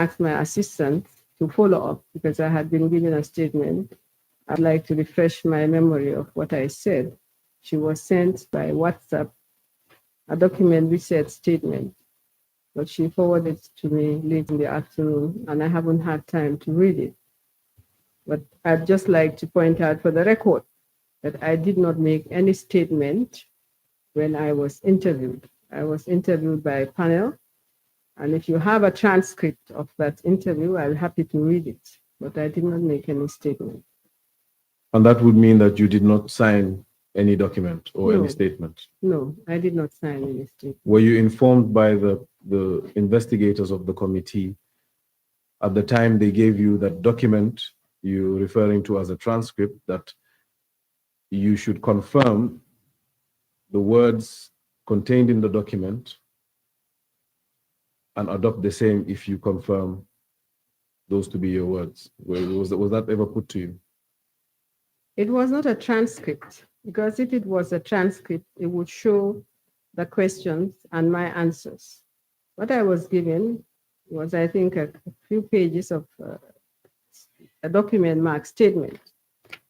asked my assistant to follow up because I had been given a statement. I'd like to refresh my memory of what I said. She was sent by WhatsApp a document which said statement, but she forwarded it to me late in the afternoon, and I haven't had time to read it. But I'd just like to point out for the record that I did not make any statement when I was interviewed. I was interviewed by a panel, and if you have a transcript of that interview, I'll be happy to read it, but I did not make any statement. And that would mean that you did not sign any document or any statement? No, I did not sign any statement. Were you informed by the investigators of the committee at the time they gave you that document you're referring to as a transcript that you should confirm the words contained in the document and adopt the same if you confirm those to be your words? Was that ever put to you? It was not a transcript, because if it was a transcript, it would show the questions and my answers. What I was given was, I think, a few pages of a document marked statement.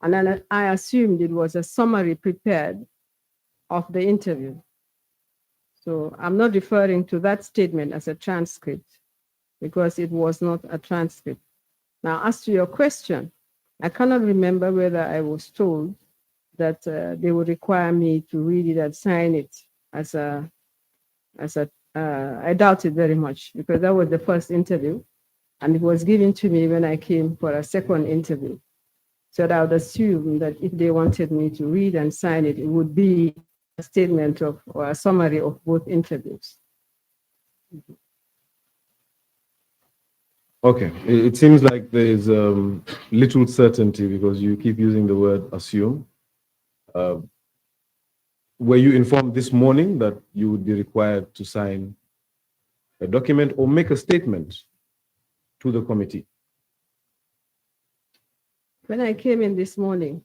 And then I assumed it was a summary prepared of the interview. So I'm not referring to that statement as a transcript because it was not a transcript. Now, as to your question, I cannot remember whether I was told that they would require me to read it and sign it I doubt it very much, because that was the first interview and it was given to me when I came for a second interview. So I would assume that if they wanted me to read and sign it, it would be a statement of or a summary of both interviews. Okay, it seems like there is little certainty because you keep using the word assume. Were you informed this morning that you would be required to sign a document or make a statement to the committee? When I came in this morning,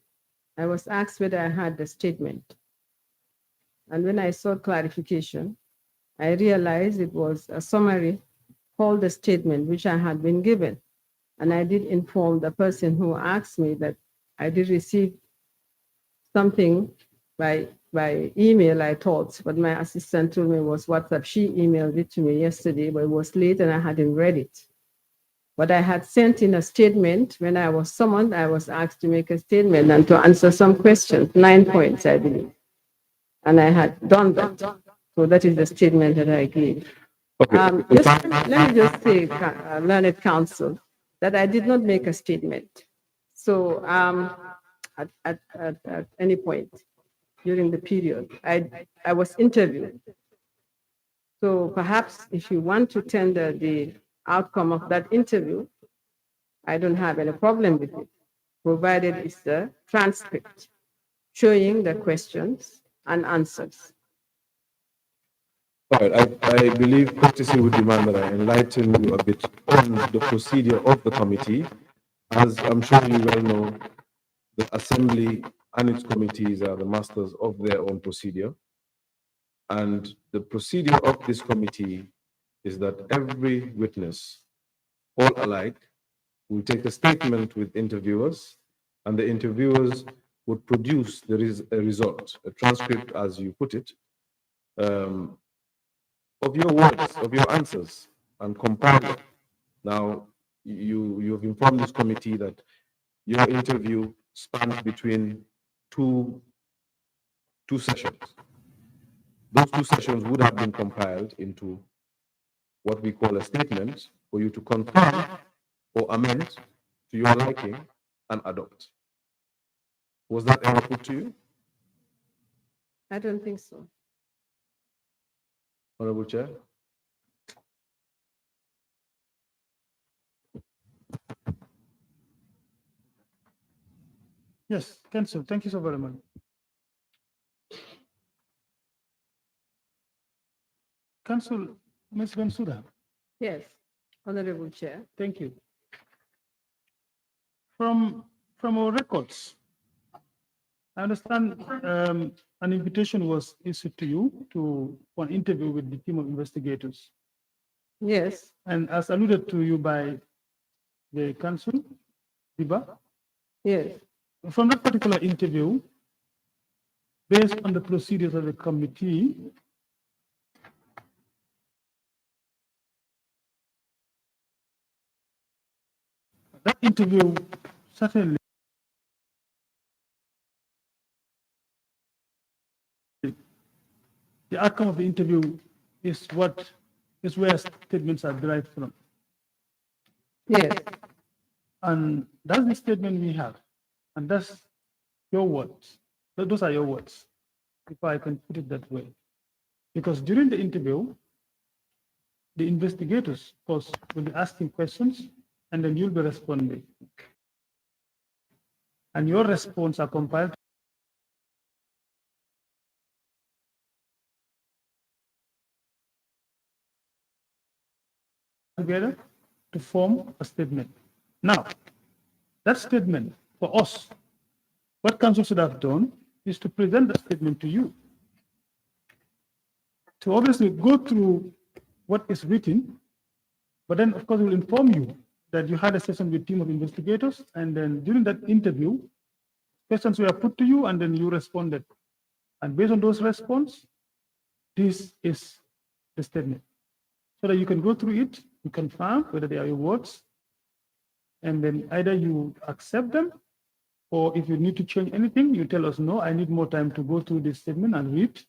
I was asked whether I had the statement. And when I sought clarification, I realized it was a summary called the statement which I had been given. And I did inform the person who asked me that I did receive something by email, I thought, but my assistant told me it was WhatsApp. She emailed it to me yesterday, but it was late and I hadn't read it. But I had sent in a statement when I was summoned. I was asked to make a statement and to answer some questions, 9 points, I believe. And I had done that. So that is the statement that I gave. Okay. Let me just say, learned counsel, that I did not make a statement. So at any point during the period, I was interviewed. So perhaps if you want to tender the outcome of that interview, I don't have any problem with it, provided it's the transcript showing the questions and answers. All right, I believe courtesy would demand that I enlighten you a bit on the procedure of the committee. As I'm sure you well know, the Assembly and its committees are the masters of their own procedure. And the procedure of this committee is that every witness, all alike, will take a statement with interviewers, and the interviewers would produce a result, a transcript, as you put it, of your words, of your answers, and compile it. Now, you've informed this committee that your interview spanned between two sessions. Those 2 sessions would have been compiled into what we call a statement for you to confirm or amend to your liking and adopt. Was that ever put to you? I don't think so. Honorable Chair. Yes, Council, thank you so very much. Council, Ms. Bensouda. Yes, Honorable Chair. Thank you. From our records, I understand an invitation was issued to you for an interview with the team of investigators. Yes. And as alluded to you by the council, Diba, Yes. from that particular interview, based on the procedures of the committee, that interview certainly the outcome of the interview is where statements are derived from. Yes. And that's the statement we have. And that's your words. Those are your words, if I can put it that way. Because during the interview, the investigators, of course, will be asking questions and then you'll be responding. And your response are compiled together to form a statement. Now, that statement for us, what council should have done is to present the statement to you. To obviously go through what is written, but then of course we'll inform you that you had a session with a team of investigators, and then during that interview, questions were put to you and then you responded. And based on those responses, this is the statement. So that you can go through it, you confirm whether they are your words, and then either you accept them, or if you need to change anything, you tell us, no, I need more time to go through this statement and read.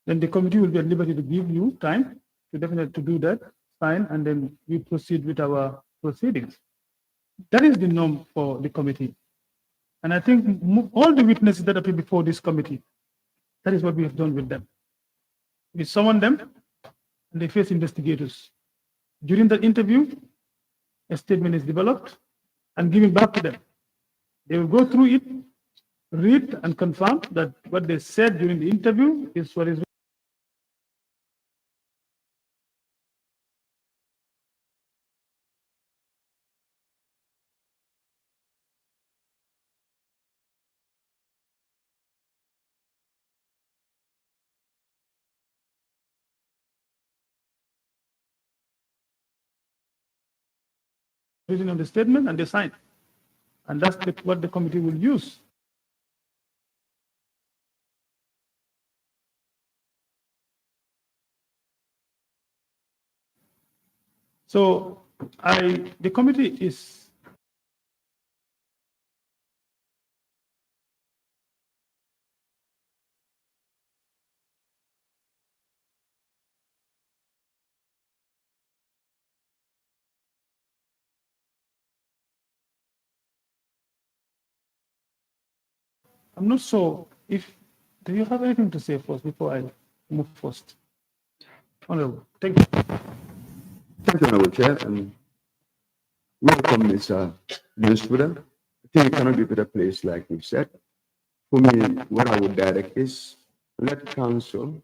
Then the committee will be at liberty to give you time to definitely do that, sign, and then we proceed with our proceedings. That is the norm for the committee. And I think all the witnesses that appear before this committee, that is what we have done with them. We summon them and they face investigators. During the interview, a statement is developed and given back to them. They will go through it, read and confirm that what they said during the interview is what is written on the statement, and they sign. And that's what the committee will use. So the committee is I'm not sure if, do you have anything to say first before I move first? Honorable, thank you. Thank you, Honorable Chair, and welcome, Mr. Minister. I think it cannot be a better place, like we've said. For me, what I would direct is let council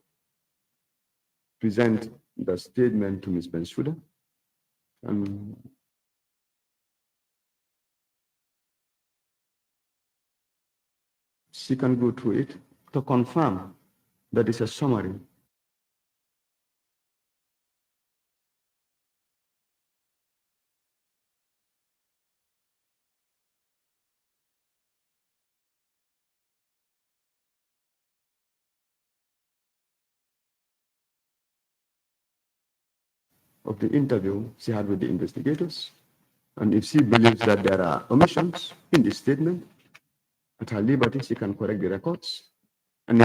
present the statement to Ms. Bensouda. She can go through it to confirm that it's a summary. Of the interview she had with the investigators. And if she believes that there are omissions in the statement, at her liberty, she can correct the records. And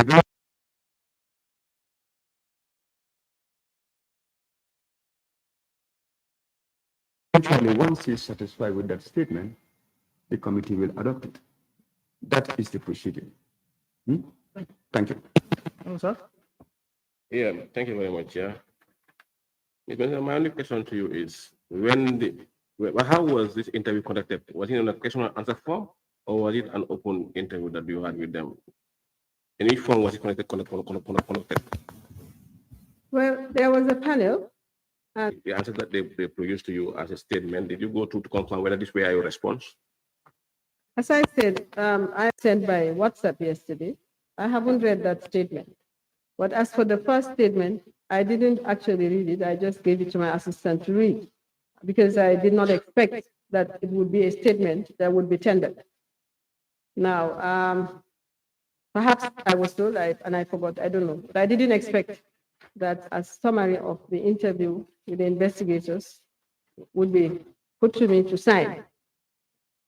eventually, once she is satisfied with that statement, the committee will adopt it. That is the procedure. Thank you. Oh, sir? Yeah, thank you very much. Yeah. My only question to you is how was this interview conducted? Was it on a question and answer form, or was it an open interview that you had with them? In which form was it conducted? Well, there was a panel. The answer that they produced to you as a statement, did you go through to confirm whether this were your response? As I said, I sent by WhatsApp yesterday. I haven't read that statement. But as for the first statement, I didn't actually read it. I just gave it to my assistant to read because I did not expect that it would be a statement that would be tendered. Now, perhaps I was told, and I forgot, I don't know, but I didn't expect that a summary of the interview with the investigators would be put to me to sign.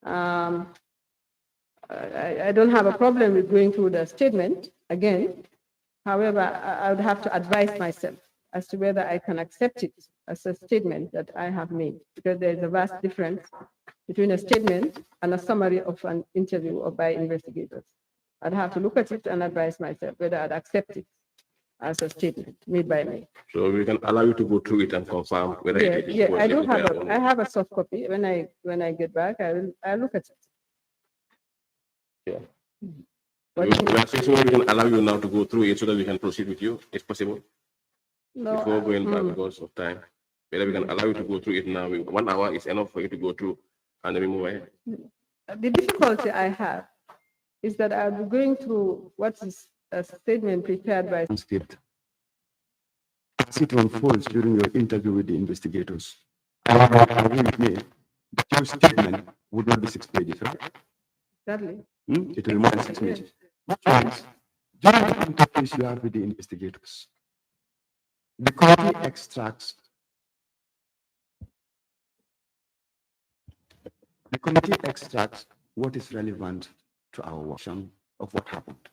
I don't have a problem with going through the statement again. However, I would have to advise myself as to whether I can accept it as a statement that I have made, because there is a vast difference between a statement and a summary of an interview or by investigators. I'd have to look at it and advise myself whether I'd accept it as a statement made by me. So we can allow you to go through it and confirm whether Yeah, it is. yeah, I do by have our own. I have a soft copy. When I get back, I'll look at it. Yeah. What We do you- are saying so we can allow you now to go through it so that we can proceed with you, if possible, No, before going back because of time. Whether we can allow you to go through it now. 1 hour is enough for you to go through and then we move ahead. the difficulty I have is that I'll be going through what is a statement prepared by Transcript as it unfolds during your interview with the investigators. I will agree with me that your statement would not be 6 pages, right? Dudley. It will be more than 6 pages. Which means, during the interviews you have with the investigators, the committee extracts what is relevant to our version of what happened.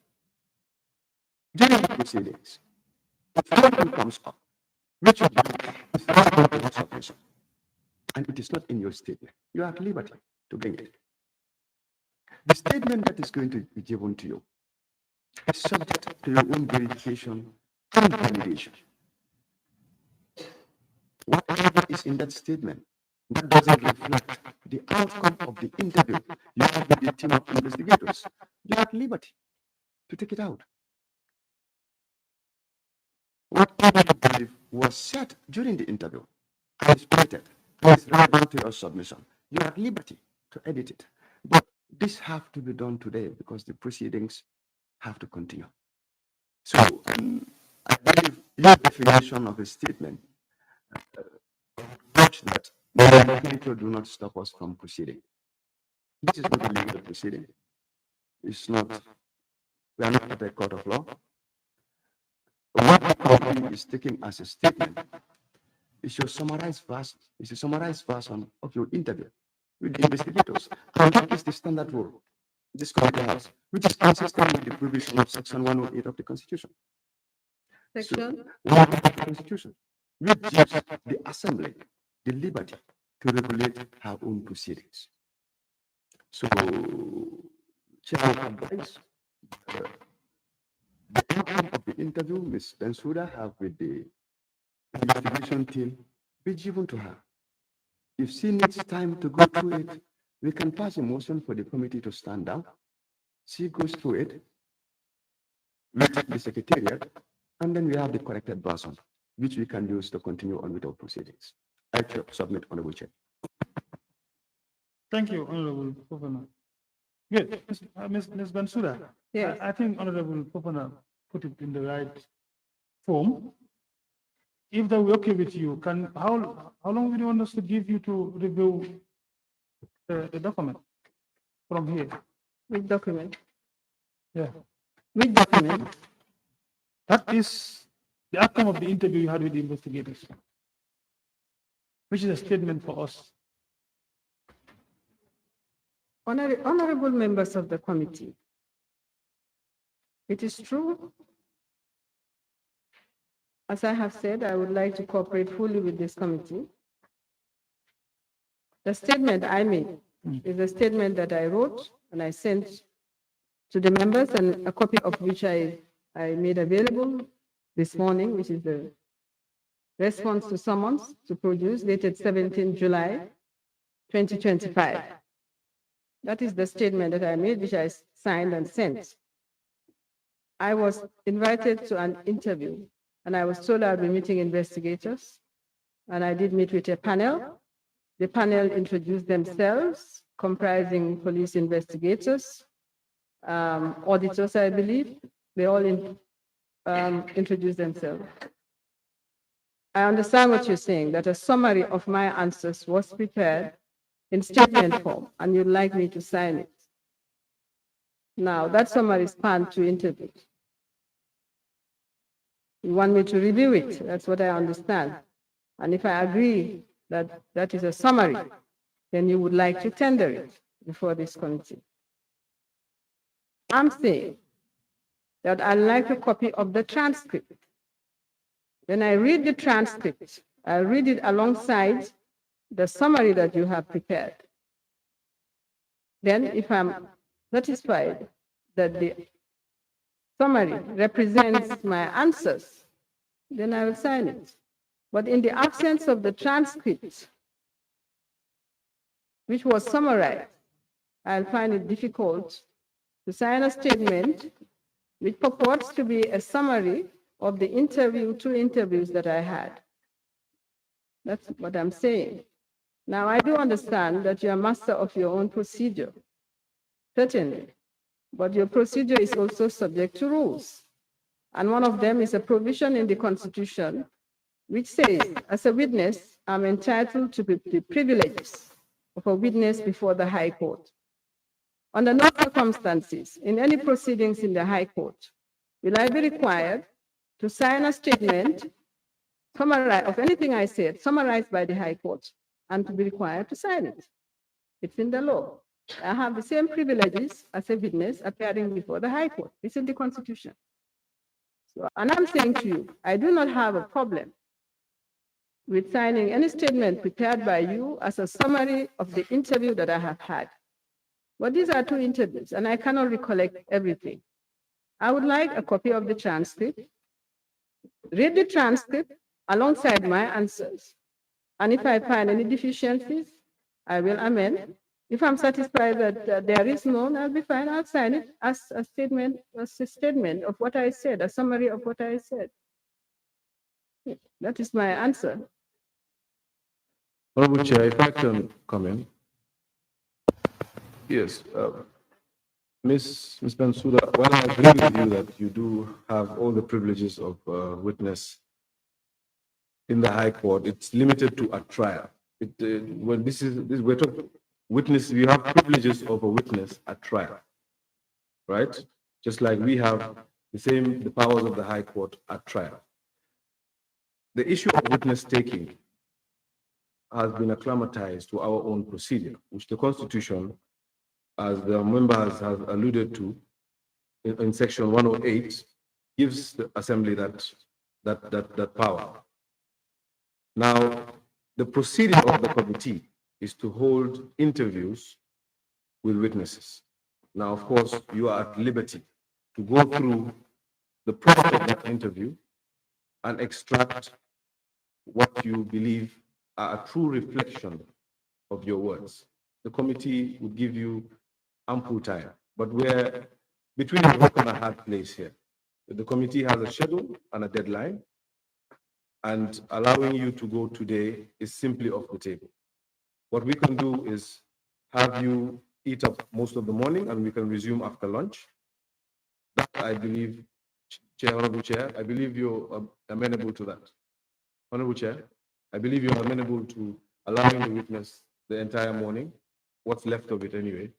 During the proceedings, if anything comes up, which you believe is relevant to that submission, and it is not in your statement, you are at liberty to bring it. The statement that is going to be given to you is subject to your own verification and validation. Whatever is in that statement that doesn't reflect the outcome of the interview you have with the team of investigators, you are at liberty to take it out. Whatever you believe was said during the interview and is stated and is relevant to your submission, you are at liberty to edit it. But this has to be done today because the proceedings have to continue. So I believe your definition of a statement such that the do not stop us from proceeding. This is not a legal proceeding. It's not, we are not at a court of law. What the committee is taking as a statement is a summarized version of your interview with the investigators. And that is the standard rule this committee has, which is consistent with the provision of Section 108 of the Constitution. Section 108 of the Constitution, which gives the Assembly the liberty to regulate her own proceedings. So, Chair of advice, the outcome of the interview Ms. Bensouda have with the investigation team be given to her. If she needs time to go through it, we can pass a motion for the committee to stand down. She goes through it with the secretariat, and then we have the corrected version, which we can use to continue on with our proceedings. I submit, Honorable Chair. Thank you, Honorable Governor. Good. Ms. Bensouda, Yes. I think Honorable Popana put it in the right form. If that were okay with you, how long would you want us to give you to review the document from here? Which document? Yeah, Which document? that is the outcome of the interview you had with the investigators, which is a statement for us. Honorable members of the committee, it is true. As I have said, I would like to cooperate fully with this committee. The statement I made is a statement that I wrote and I sent to the members, and a copy of which I made available this morning, which is the response to summons to produce dated 17 July 2025. That is the statement that I made, which I signed and sent. I was invited to an interview, and I was told I'd be meeting investigators, and I did meet with a panel. The panel introduced themselves, comprising police investigators, auditors, I believe. They all introduced themselves. I understand what you're saying, that a summary of my answers was prepared in statement form, and you'd like me to sign it. Now, that summary spanned 2 interviews. You want me to review it? That's what I understand. And if I agree that that is a summary, then you would like to tender it before this committee. I'm saying that I'd like a copy of the transcript. When I read the transcript, I'll read it alongside the summary that you have prepared. Then, if I'm satisfied that the summary represents my answers, then I will sign it. But in the absence of the transcript, which was summarized, I'll find it difficult to sign a statement which purports to be a summary of the 2 interviews that I had. That's what I'm saying. Now, I do understand that you're master of your own procedure, certainly, but your procedure is also subject to rules. And one of them is a provision in the Constitution which says, as a witness, I'm entitled to the privileges of a witness before the High Court. Under no circumstances, in any proceedings in the High Court, will I be required to sign a statement of anything I said, summarized by the High Court, and to be required to sign it. It's in the law. I have the same privileges as a witness appearing before the High Court. It's in the Constitution. So, and I'm saying to you, I do not have a problem with signing any statement prepared by you as a summary of the interview that I have had. But these are 2 interviews, and I cannot recollect everything. I would like a copy of the transcript, read the transcript alongside my answers. And if I find any deficiencies, I will amend. If I'm satisfied that there is none, I'll be fine. I'll sign it as a statement of what I said, a summary of what I said. That is my answer. Honorable Chair, if I can comment. Yes, Ms. Bensouda, while I agree with you that you do have all the privileges of witness in the High Court, it's limited to a trial. When we're talking witness, we have privileges of a witness at trial, right? Just like we have the powers of the High Court at trial. The issue of witness taking has been acclimatized to our own procedure, which the Constitution, as the member has alluded to, in section 108, gives the Assembly that power. Now, the procedure of the committee is to hold interviews with witnesses. Now, of course, you are at liberty to go through the process of that interview and extract what you believe are a true reflection of your words. The committee would give you ample time, but we're between a rock and a hard place here. The committee has a schedule and a deadline, and allowing you to go today is simply off the table. What we can do is have you eat up most of the morning, and we can resume after lunch. That, I believe, Honorable Chair, I believe you're amenable to that. Honorable Chair, I believe you're amenable to allowing the witness the entire morning, what's left of it anyway,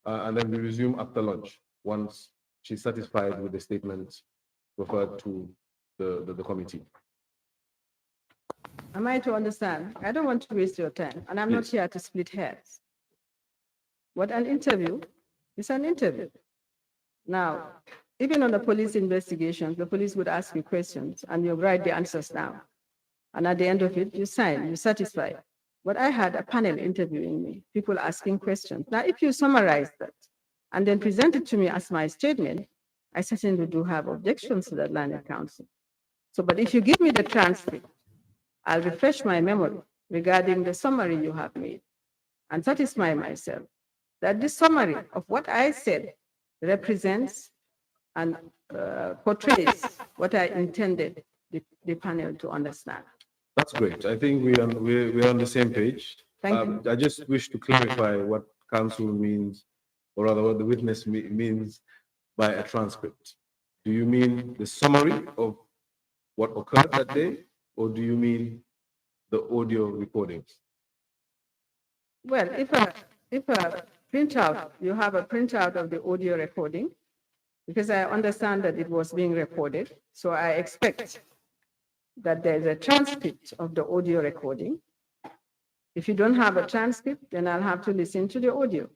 and then we resume after lunch once she's satisfied with the statements referred to the committee. Am I to understand? I don't want to waste your time, and I'm not here to split hairs. What an interview is an interview. Now, even on the police investigations, the police would ask you questions, and you write the answers down. And at the end of it, you sign, you're satisfied. But I had a panel interviewing me, people asking questions. Now, if you summarize that and then present it to me as my statement, I certainly do have objections to that line of counsel. So, but if you give me the transcript, I'll refresh my memory regarding the summary you have made and satisfy myself that this summary of what I said represents and portrays what I intended the panel to understand. That's great. I think we're on the same page. Thank you. I just wish to clarify what counsel means, or rather what the witness means by a transcript. Do you mean the summary of what occurred that day, or do you mean the audio recordings? Well, if a printout, you have a printout of the audio recording, because I understand that it was being recorded, so I expect that there's a transcript of the audio recording. If you don't have a transcript, then I'll have to listen to the audio.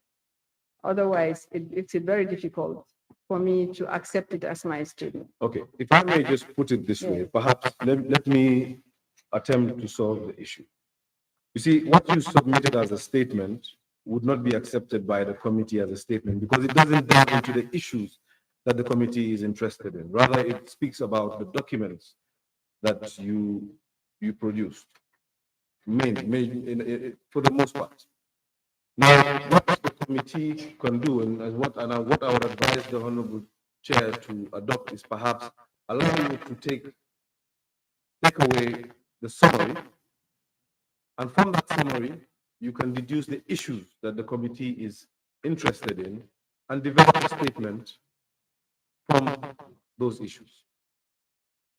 Otherwise, it's very difficult for me to accept it as my statement. Okay, if I may just put it this way, perhaps let me attempt to solve the issue. You see, what you submitted as a statement would not be accepted by the committee as a statement because it doesn't delve into the issues that the committee is interested in. Rather, it speaks about the documents that you produced, for the most part. Now, what the committee can do, and what I would advise the Honorable Chair to adopt is perhaps allow you to take away the summary, and from that summary, you can deduce the issues that the committee is interested in and develop a statement from those issues.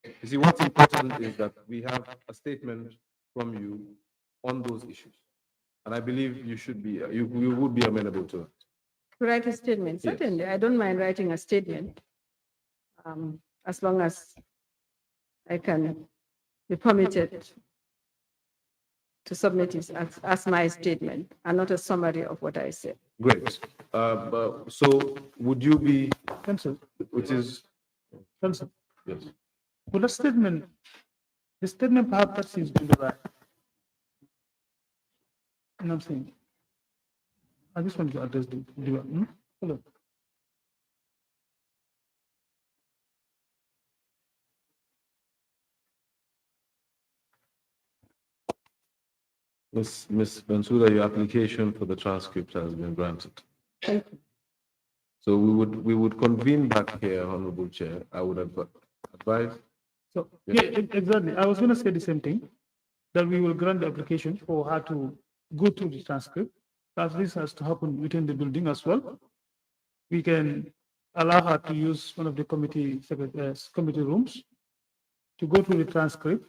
You see, what's important is that we have a statement from you on those issues. And I believe you should be, you would be amenable to that. Write a statement, Yes. certainly. I don't mind writing a statement, as long as I can be permitted to submit it as my statement and not a summary of what I said. Great. So would you be, Council, which is, Council. yes. Well, the statement perhaps that is going to be right. You know what I'm saying? I just want to address hello. Ms. Bensouda, your application for the transcript has been granted. Thank you. So we would convene back here, Honorable Chair. I would advise. So, yeah, exactly. I was going to say the same thing, that we will grant the application for her to go through the transcript. As this has to happen within the building as well. We can allow her to use one of the committee rooms to go through the transcript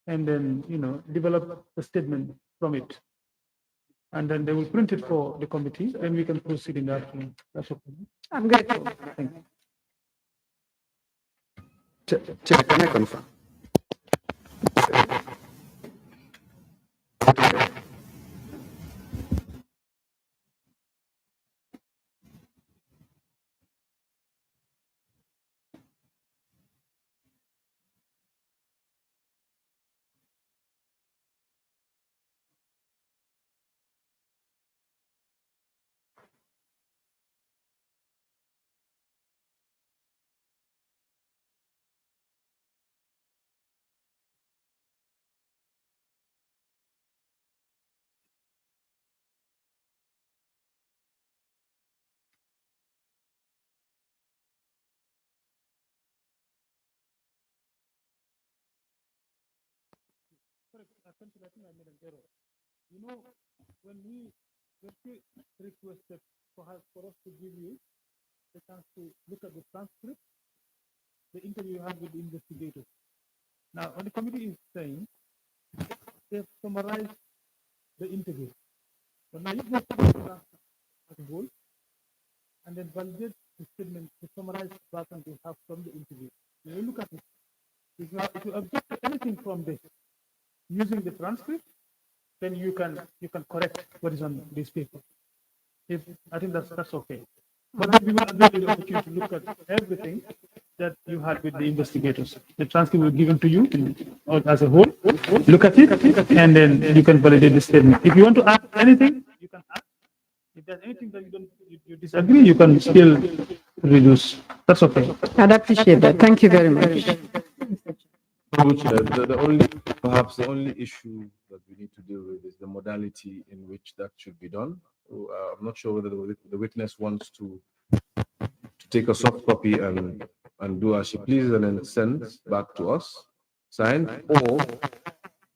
and then, develop a statement from it. And then they will print it for the committee, and we can proceed in that. That's okay. I'm grateful. Thank you. Chair, can I confirm? When we requested for us to give you the chance to look at the transcript, the interview you had with the investigators. Now, what the committee is saying, they've summarized the interview. But now you have to go to the goal and then validate the statement, the summarized version you have from the interview. When you look at it, if you object to anything from this using the transcript, then you can correct what is on this paper. I think that's okay. But then we will give you the opportunity to look at everything that you had with the investigators. The transcript will be given to you as a whole. Look at it, and then you can validate the statement. If you want to add anything, you can add. If there's anything that you disagree, you can still reduce. That's okay. I'd appreciate that. Thank you very much. Perhaps the only issue that we need to deal with is the modality in which that should be done. I'm not sure whether the witness wants to take a soft copy and do as she pleases and then send back to us, signed, or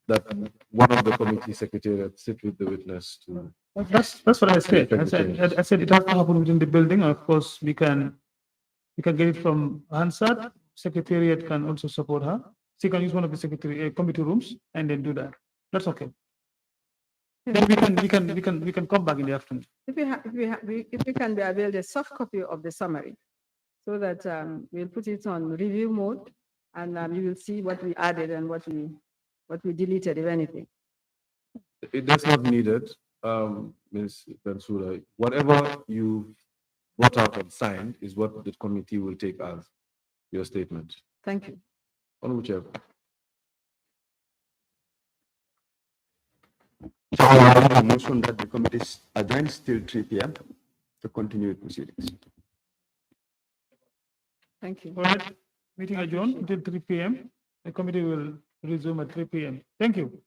that one of the committee secretariat sit with the witness to. That's what I said. I said it has to happen within the building. Of course, we can get it from Hansard. Secretariat can also support her. So you can use one of the secretary committee rooms and then do that. That's okay. Then we can come back in the afternoon. If we can be availed a soft copy of the summary, so that we'll put it on review mode, and you will see what we added and what we deleted, if anything. That's not needed, Ms. Bensouda. Whatever you brought out and signed is what the committee will take as your statement. Thank you. Honorable Chair. A motion that the committee adjourns till 3 p.m. to continue proceedings. Thank you. All right. Meeting adjourned until 3 p.m. The committee will resume at 3 p.m. Thank you.